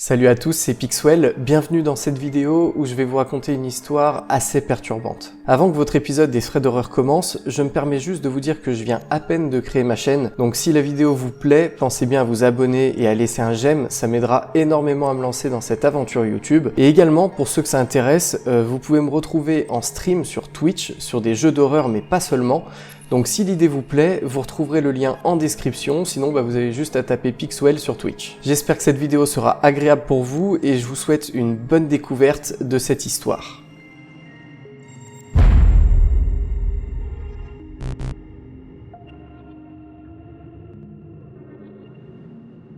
Salut à tous, c'est Pixwell, bienvenue dans cette vidéo où je vais vous raconter une histoire assez perturbante. Avant que votre épisode des frais d'horreur commence, je me permets juste de vous dire que je viens à peine de créer ma chaîne, donc si la vidéo vous plaît, pensez bien à vous abonner et à laisser un j'aime, ça m'aidera énormément à me lancer dans cette aventure YouTube. Et également, pour ceux que ça intéresse, vous pouvez me retrouver en stream sur Twitch, sur des jeux d'horreur mais pas seulement. Donc si l'idée vous plaît, vous retrouverez le lien en description, sinon vous avez juste à taper Pixwell sur Twitch. J'espère que cette vidéo sera agréable pour vous et je vous souhaite une bonne découverte de cette histoire.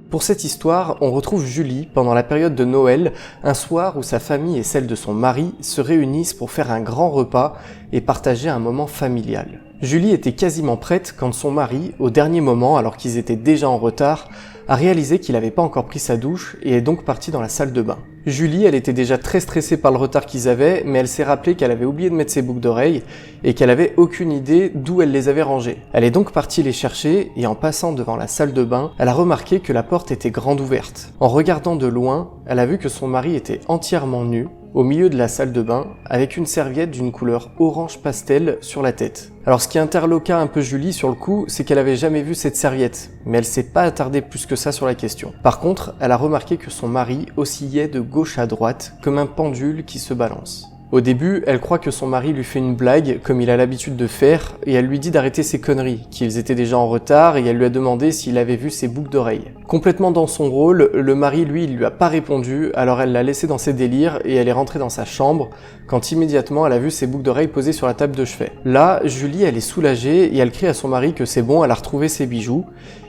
Pour cette histoire, on retrouve Julie pendant la période de Noël, un soir où sa famille et celle de son mari se réunissent pour faire un grand repas et partager un moment familial. Julie était quasiment prête quand son mari, au dernier moment, alors qu'ils étaient déjà en retard, a réalisé qu'il n'avait pas encore pris sa douche et est donc parti dans la salle de bain. Julie, elle était déjà très stressée par le retard qu'ils avaient, mais elle s'est rappelé qu'elle avait oublié de mettre ses boucles d'oreilles et qu'elle avait aucune idée d'où elle les avait rangées. Elle est donc partie les chercher et en passant devant la salle de bain, elle a remarqué que la porte était grande ouverte. En regardant de loin, elle a vu que son mari était entièrement nu, au milieu de la salle de bain, avec une serviette d'une couleur orange pastel sur la tête. Alors ce qui interloqua un peu Julie sur le coup, c'est qu'elle avait jamais vu cette serviette, mais elle s'est pas attardée plus que ça sur la question. Par contre, elle a remarqué que son mari oscillait de gauche à droite, comme un pendule qui se balance. Au début, elle croit que son mari lui fait une blague, comme il a l'habitude de faire, et elle lui dit d'arrêter ses conneries, qu'ils étaient déjà en retard, et elle lui a demandé s'il avait vu ses boucles d'oreilles. Complètement dans son rôle, le mari, lui, il lui a pas répondu, alors elle l'a laissé dans ses délires, et elle est rentrée dans sa chambre, quand immédiatement elle a vu ses boucles d'oreilles posées sur la table de chevet. Là, Julie, elle est soulagée, et elle crie à son mari que c'est bon, elle a retrouvé ses bijoux,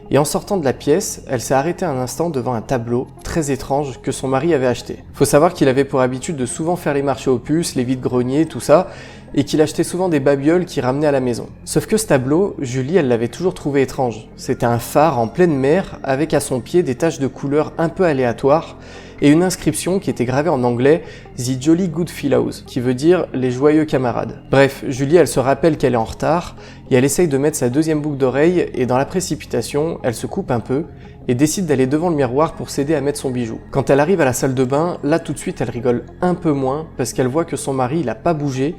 et en sortant de la pièce, elle s'est arrêtée un instant devant un tableau très étrange que son mari avait acheté. Faut savoir qu'il avait pour habitude de souvent faire les marchés aux puces, les vide-greniers, tout ça, et qu'il achetait souvent des babioles qu'il ramenait à la maison. Sauf que ce tableau, Julie, elle l'avait toujours trouvé étrange. C'était un phare en pleine mer, avec à son pied des taches de couleurs un peu aléatoires, et une inscription qui était gravée en anglais « The Jolly Good Fellows », qui veut dire « les joyeux camarades ». Bref, Julie, elle se rappelle qu'elle est en retard, et elle essaye de mettre sa deuxième boucle d'oreille, et dans la précipitation, elle se coupe un peu, et décide d'aller devant le miroir pour s'aider à mettre son bijou. Quand elle arrive à la salle de bain, là tout de suite elle rigole un peu moins, parce qu'elle voit que son mari, il a pas bougé,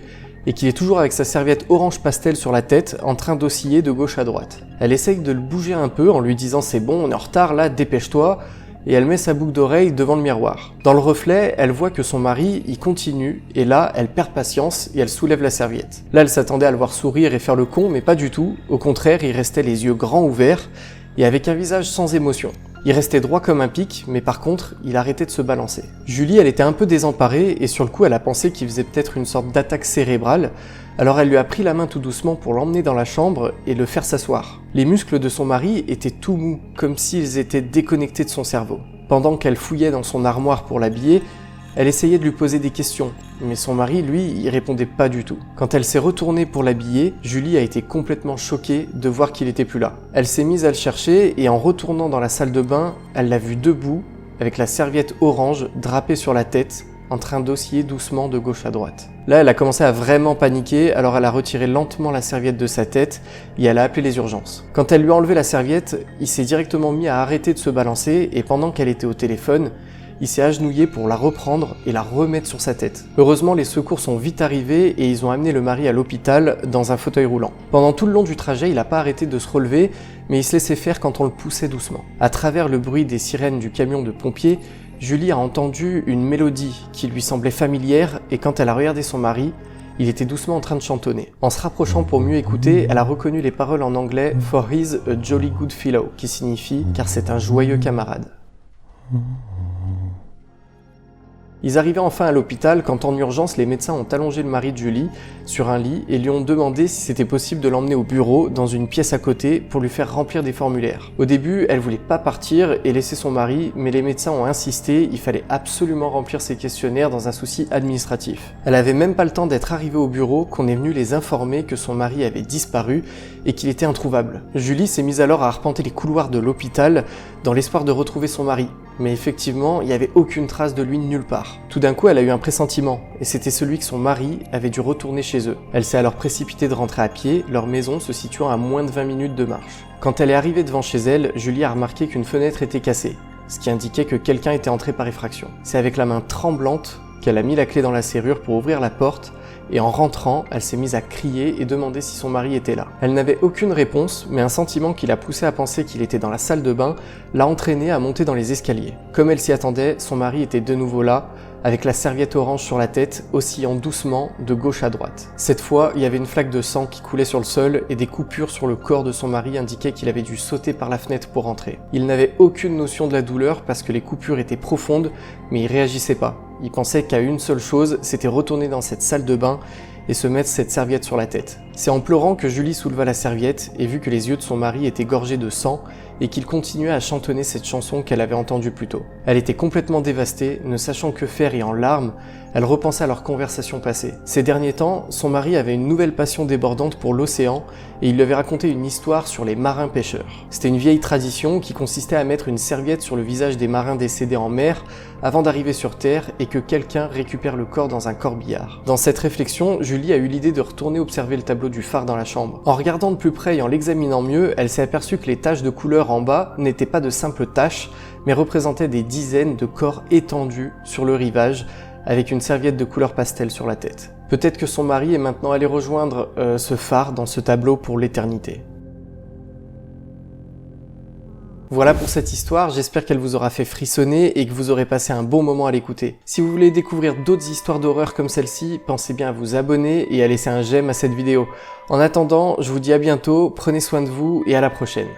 et qu'il est toujours avec sa serviette orange pastel sur la tête, en train d'osciller de gauche à droite. Elle essaye de le bouger un peu en lui disant « c'est bon, on est en retard là, dépêche-toi », et elle met sa boucle d'oreille devant le miroir. Dans le reflet, elle voit que son mari, il continue, et là, elle perd patience et elle soulève la serviette. Là, elle s'attendait à le voir sourire et faire le con, mais pas du tout. Au contraire, il restait les yeux grands ouverts et avec un visage sans émotion. Il restait droit comme un pic, mais par contre, il arrêtait de se balancer. Julie, elle était un peu désemparée et sur le coup, elle a pensé qu'il faisait peut-être une sorte d'attaque cérébrale, alors elle lui a pris la main tout doucement pour l'emmener dans la chambre et le faire s'asseoir. Les muscles de son mari étaient tout mous, comme s'ils étaient déconnectés de son cerveau. Pendant qu'elle fouillait dans son armoire pour l'habiller, elle essayait de lui poser des questions, mais son mari, lui, il répondait pas du tout. Quand elle s'est retournée pour l'habiller, Julie a été complètement choquée de voir qu'il était plus là. Elle s'est mise à le chercher et en retournant dans la salle de bain, elle l'a vu debout, avec la serviette orange drapée sur la tête, en train d'osciller doucement de gauche à droite. Là, elle a commencé à vraiment paniquer, alors elle a retiré lentement la serviette de sa tête et elle a appelé les urgences. Quand elle lui a enlevé la serviette, il s'est directement mis à arrêter de se balancer et pendant qu'elle était au téléphone, il s'est agenouillé pour la reprendre et la remettre sur sa tête. Heureusement, les secours sont vite arrivés et ils ont amené le mari à l'hôpital dans un fauteuil roulant. Pendant tout le long du trajet, il n'a pas arrêté de se relever, mais il se laissait faire quand on le poussait doucement. À travers le bruit des sirènes du camion de pompiers, Julie a entendu une mélodie qui lui semblait familière et quand elle a regardé son mari, il était doucement en train de chantonner. En se rapprochant pour mieux écouter, elle a reconnu les paroles en anglais « For he's a jolly good fellow » qui signifie « car c'est un joyeux camarade ». Ils arrivaient enfin à l'hôpital quand en urgence les médecins ont allongé le mari de Julie sur un lit et lui ont demandé si c'était possible de l'emmener au bureau dans une pièce à côté pour lui faire remplir des formulaires. Au début, elle voulait pas partir et laisser son mari, mais les médecins ont insisté, il fallait absolument remplir ces questionnaires dans un souci administratif. Elle avait même pas le temps d'être arrivée au bureau qu'on est venu les informer que son mari avait disparu et qu'il était introuvable. Julie s'est mise alors à arpenter les couloirs de l'hôpital dans l'espoir de retrouver son mari. Mais effectivement, il n'y avait aucune trace de lui nulle part. Tout d'un coup, elle a eu un pressentiment, et c'était celui que son mari avait dû retourner chez eux. Elle s'est alors précipitée de rentrer à pied, leur maison se situant à moins de 20 minutes de marche. Quand elle est arrivée devant chez elle, Julie a remarqué qu'une fenêtre était cassée. ce qui indiquait que quelqu'un était entré par effraction. C'est avec la main tremblante qu'elle a mis la clé dans la serrure pour ouvrir la porte, et en rentrant, elle s'est mise à crier et demander si son mari était là. Elle n'avait aucune réponse, mais un sentiment qui l'a poussée à penser qu'il était dans la salle de bain l'a entraînée à monter dans les escaliers. Comme elle s'y attendait, son mari était de nouveau là, avec la serviette orange sur la tête, oscillant doucement de gauche à droite. Cette fois, il y avait une flaque de sang qui coulait sur le sol et des coupures sur le corps de son mari indiquaient qu'il avait dû sauter par la fenêtre pour rentrer. Il n'avait aucune notion de la douleur parce que les coupures étaient profondes, mais il réagissait pas. Il pensait qu'à une seule chose, c'était retourner dans cette salle de bain et se mettre cette serviette sur la tête. C'est en pleurant que Julie souleva la serviette et vit que les yeux de son mari étaient gorgés de sang et qu'il continuait à chantonner cette chanson qu'elle avait entendue plus tôt. Elle était complètement dévastée, ne sachant que faire et en larmes, elle repensa à leur conversation passée. Ces derniers temps, son mari avait une nouvelle passion débordante pour l'océan et il lui avait raconté une histoire sur les marins pêcheurs. C'était une vieille tradition qui consistait à mettre une serviette sur le visage des marins décédés en mer avant d'arriver sur terre et que quelqu'un récupère le corps dans un corbillard. Dans cette réflexion, Julie a eu l'idée de retourner observer le tableau du phare dans la chambre. En regardant de plus près et en l'examinant mieux, elle s'est aperçue que les taches de couleur en bas n'étaient pas de simples taches, mais représentaient des dizaines de corps étendus sur le rivage, avec une serviette de couleur pastel sur la tête. Peut-être que son mari est maintenant allé rejoindre ce phare dans ce tableau pour l'éternité. Voilà pour cette histoire, j'espère qu'elle vous aura fait frissonner et que vous aurez passé un bon moment à l'écouter. Si vous voulez découvrir d'autres histoires d'horreur comme celle-ci, pensez bien à vous abonner et à laisser un j'aime à cette vidéo. En attendant, je vous dis à bientôt, prenez soin de vous et à la prochaine.